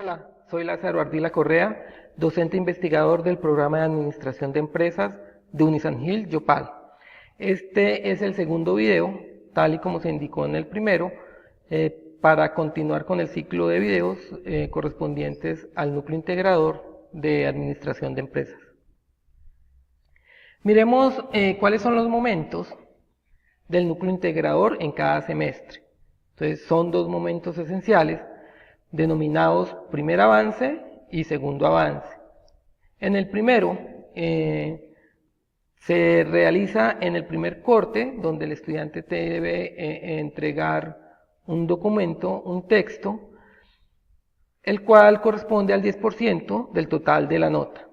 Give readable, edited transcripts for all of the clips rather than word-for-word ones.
Hola, soy Lázaro Ardila Correa, docente investigador del programa de Administración de Empresas de Unisan Hill, Yopal. Este es el segundo video, tal y como se indicó en el primero, para continuar con el ciclo de videos correspondientes al núcleo integrador de Administración de Empresas. Miremos cuáles son los momentos del núcleo integrador en cada semestre. Entonces, son dos momentos esenciales, denominados primer avance y segundo avance. En el primero, se realiza en el primer corte, donde el estudiante debe entregar un documento, un texto, el cual corresponde al 10% del total de la nota.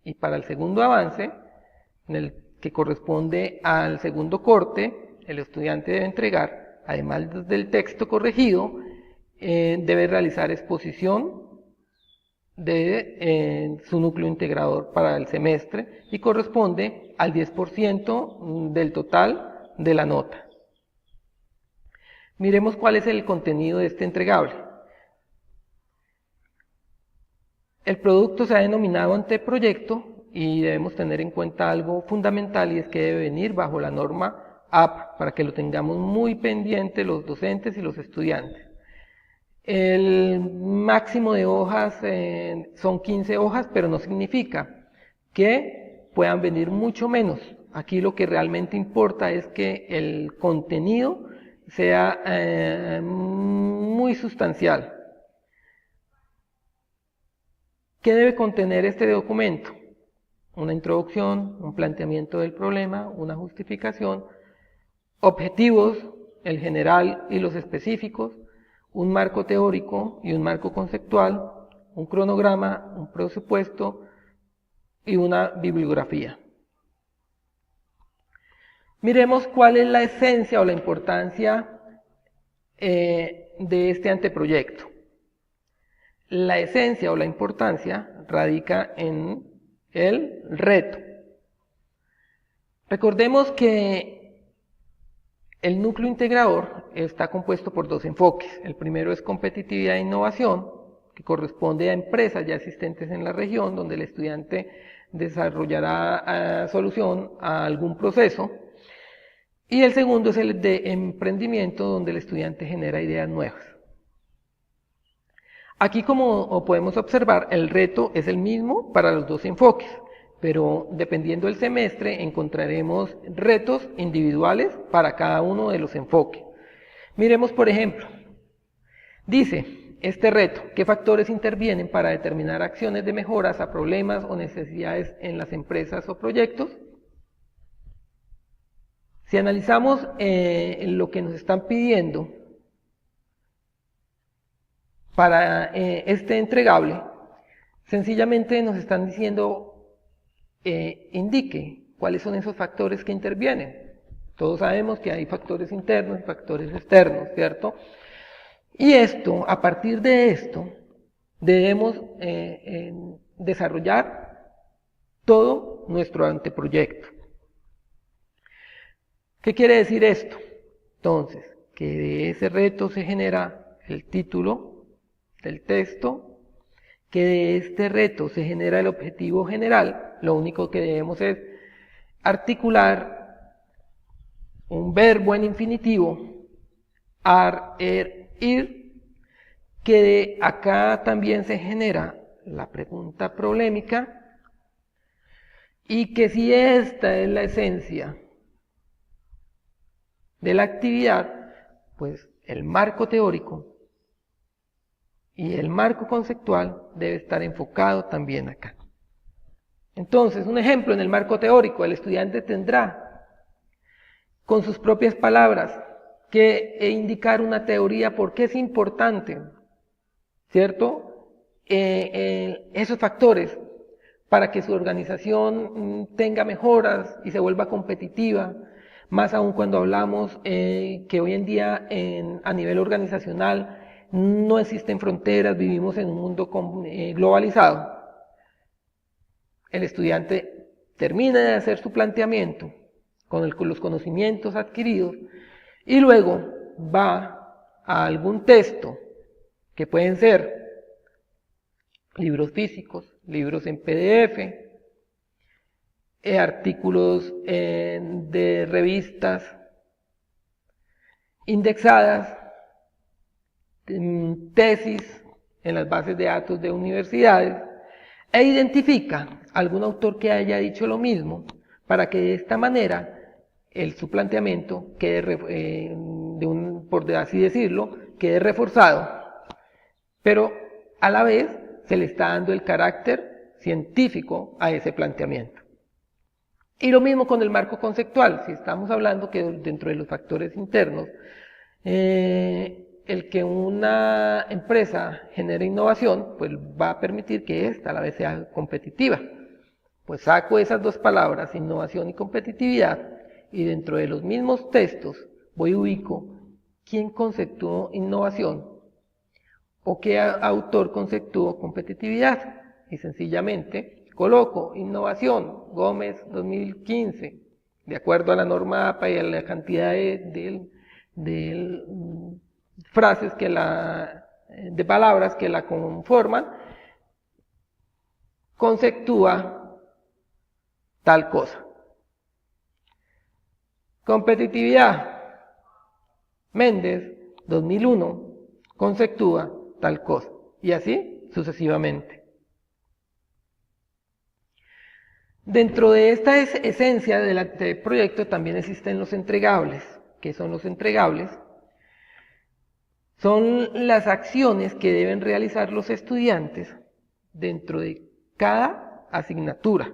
Y para el segundo avance, en el que corresponde al segundo corte, el estudiante debe entregar, además del texto corregido, debe realizar exposición de su núcleo integrador para el semestre y corresponde al 10% del total de la nota. Miremos cuál es el contenido de este entregable. El producto se ha denominado anteproyecto y debemos tener en cuenta algo fundamental, y es que debe venir bajo la norma AP, para que lo tengamos muy pendiente los docentes y los estudiantes. El máximo de hojas son 15 hojas, pero no significa que puedan venir mucho menos. Aquí lo que realmente importa es que el contenido sea muy sustancial. ¿Qué debe contener este documento? Una introducción, un planteamiento del problema, una justificación, objetivos, el general y los específicos, un marco teórico y un marco conceptual, un cronograma, un presupuesto y una bibliografía. Miremos cuál es la esencia o la importancia de este anteproyecto. La esencia o la importancia radica en el reto. Recordemos que el núcleo integrador está compuesto por dos enfoques. El primero es competitividad e innovación, que corresponde a empresas ya existentes en la región, donde el estudiante desarrollará solución a algún proceso. Y el segundo es el de emprendimiento, donde el estudiante genera ideas nuevas. Aquí, como podemos observar, el reto es el mismo para los dos enfoques, pero dependiendo del semestre encontraremos retos individuales para cada uno de los enfoques. Miremos, por ejemplo, dice este reto: ¿qué factores intervienen para determinar acciones de mejoras a problemas o necesidades en las empresas o proyectos? Si analizamos lo que nos están pidiendo para este entregable, sencillamente nos están diciendo indique cuáles son esos factores que intervienen. Todos sabemos que hay factores internos y factores externos, ¿cierto? Y a partir de esto, debemos desarrollar todo nuestro anteproyecto. ¿Qué quiere decir esto? Entonces, que de ese reto se genera el título del texto, que de este reto se genera el objetivo general. Lo único que debemos es articular un verbo en infinitivo, ar, ir, que de acá también se genera la pregunta problemática, y que si esta es la esencia de la actividad, pues el marco teórico y el marco conceptual debe estar enfocado también acá. Entonces, un ejemplo: en el marco teórico, el estudiante tendrá, con sus propias palabras, que indicar una teoría, por qué es importante, ¿cierto? Esos factores para que su organización tenga mejoras y se vuelva competitiva, más aún cuando hablamos que hoy en día a nivel organizacional no existen fronteras, vivimos en un mundo globalizado. El estudiante termina de hacer su planteamiento con los conocimientos adquiridos y luego va a algún texto, que pueden ser libros físicos, libros en PDF, artículos de revistas indexadas, tesis en las bases de datos de universidades, e identifica algún autor que haya dicho lo mismo, para que de esta manera su planteamiento quede, por así decirlo, quede reforzado, pero a la vez se le está dando el carácter científico a ese planteamiento. Y lo mismo con el marco conceptual. Si estamos hablando que dentro de los factores internos, el que una empresa genere innovación, pues va a permitir que ésta a la vez sea competitiva. Pues saco esas dos palabras, innovación y competitividad, y dentro de los mismos textos voy y ubico quién conceptuó innovación o qué autor conceptuó competitividad, y sencillamente coloco innovación, Gómez 2015, de acuerdo a la norma APA y a la cantidad de frases de palabras que la conforman, conceptúa tal cosa. Competitividad, Méndez 2001, conceptúa tal cosa, y así sucesivamente. Dentro de esta esencia del proyecto también existen los entregables. ¿Qué son los entregables? Son las acciones que deben realizar los estudiantes dentro de cada asignatura.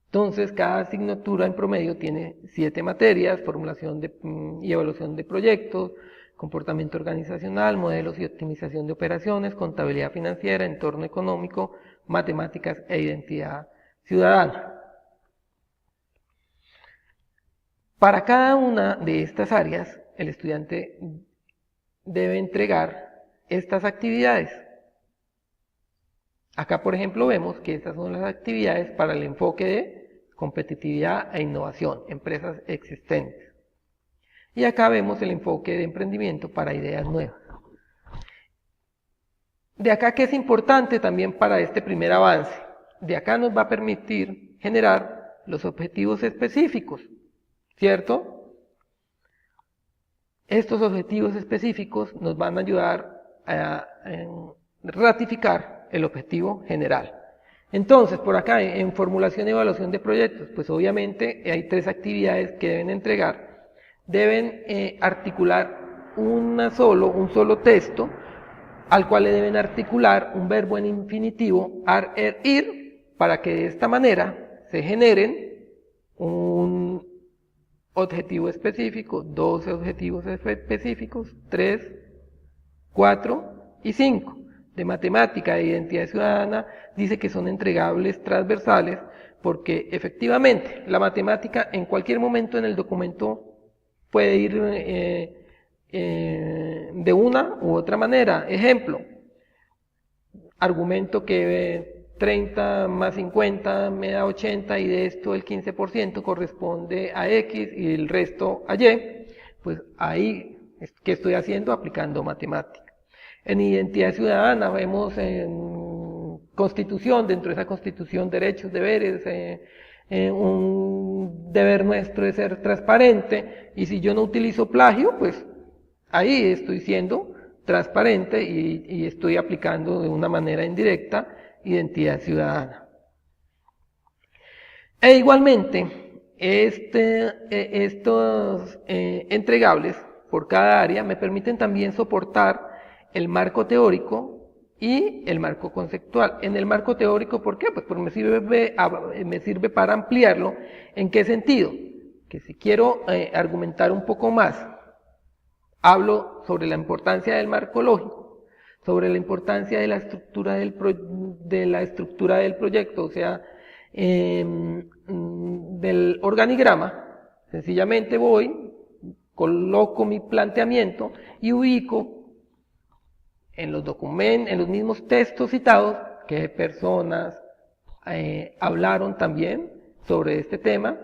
Entonces, cada asignatura en promedio tiene 7 materias: formulación y evaluación de proyectos, comportamiento organizacional, modelos y optimización de operaciones, contabilidad financiera, entorno económico, matemáticas e identidad ciudadana. Para cada una de estas áreas, el estudiante debe entregar estas actividades. Acá, por ejemplo, vemos que estas son las actividades para el enfoque de competitividad e innovación, empresas existentes. Y acá vemos el enfoque de emprendimiento para ideas nuevas. De acá, que es importante también para este primer avance, de acá nos va a permitir generar los objetivos específicos, ¿cierto? Estos objetivos específicos nos van a ayudar a ratificar el objetivo general. Entonces, por acá, en formulación y evaluación de proyectos, pues obviamente hay 3 actividades que deben entregar. Deben articular un solo texto, al cual le deben articular un verbo en infinitivo, ar, er, ir, para que de esta manera se generen un objetivo específico, 12 objetivos específicos, 3, 4 y 5. De matemática e identidad ciudadana dice que son entregables transversales, porque efectivamente la matemática en cualquier momento en el documento puede ir de una u otra manera. Ejemplo, argumento que 30 más 50 me da 80 y de esto el 15% corresponde a X y el resto a Y. Pues ahí, ¿qué estoy haciendo? Aplicando matemática. En identidad ciudadana vemos en constitución, dentro de esa constitución, derechos, deberes, un deber nuestro de ser transparente, y si yo no utilizo plagio, pues ahí estoy siendo transparente y estoy aplicando de una manera indirecta identidad ciudadana. E igualmente, estos entregables por cada área me permiten también soportar el marco teórico y el marco conceptual. En el marco teórico, ¿por qué? Pues porque me sirve para ampliarlo. ¿En qué sentido? Que si quiero argumentar un poco más, hablo sobre la importancia del marco lógico, sobre la importancia de la estructura del proyecto, o sea, del organigrama. Sencillamente voy, coloco mi planteamiento y ubico en los documentos, en los mismos textos citados, qué personas hablaron también sobre este tema,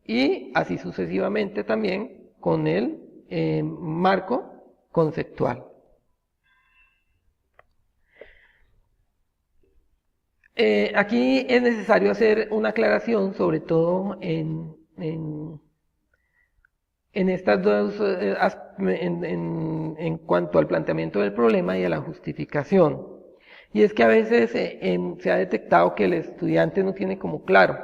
y así sucesivamente también con el marco conceptual. Aquí es necesario hacer una aclaración, sobre todo en estas dos, en cuanto al planteamiento del problema y a la justificación. Y es que a veces se ha detectado que el estudiante no tiene como claro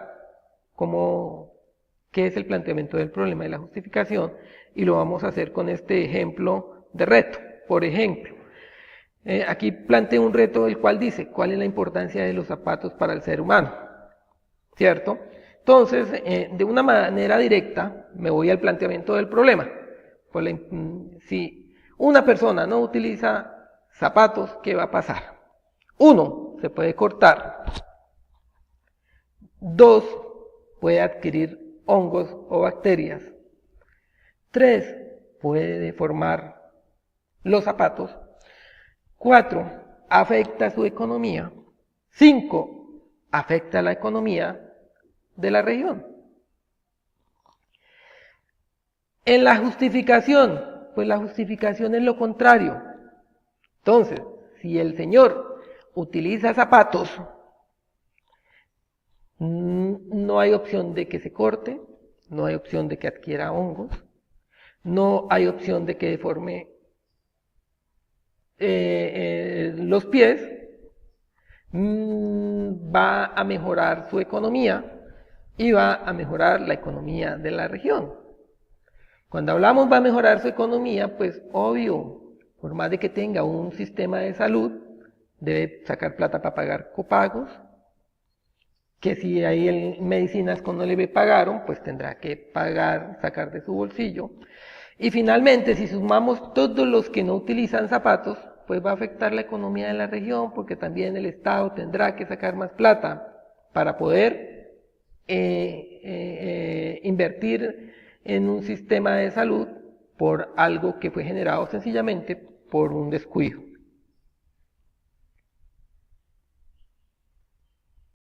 qué es el planteamiento del problema y la justificación, y lo vamos a hacer con este ejemplo de reto. Por ejemplo, aquí planteo un reto el cual dice, ¿cuál es la importancia de los zapatos para el ser humano? ¿Cierto? Entonces, de una manera directa, me voy al planteamiento del problema. Pues si una persona no utiliza zapatos, ¿qué va a pasar? 1, se puede cortar. 2, puede adquirir hongos o bacterias. 3, puede deformar los zapatos. 4, afecta su economía. 5, afecta la economía de la región. En la justificación, pues la justificación es lo contrario. Entonces, si el señor utiliza zapatos, no hay opción de que se corte, no hay opción de que adquiera hongos, no hay opción de que deforme los pies, va a mejorar su economía y va a mejorar la economía de la región. Cuando hablamos va a mejorar su economía, pues obvio, por más de que tenga un sistema de salud, debe sacar plata para pagar copagos, que si hay medicinas que no le pagaron, pues tendrá que pagar, sacar de su bolsillo. Y finalmente, si sumamos todos los que no utilizan zapatos, pues va a afectar la economía de la región, porque también el Estado tendrá que sacar más plata para poder invertir en un sistema de salud por algo que fue generado sencillamente por un descuido.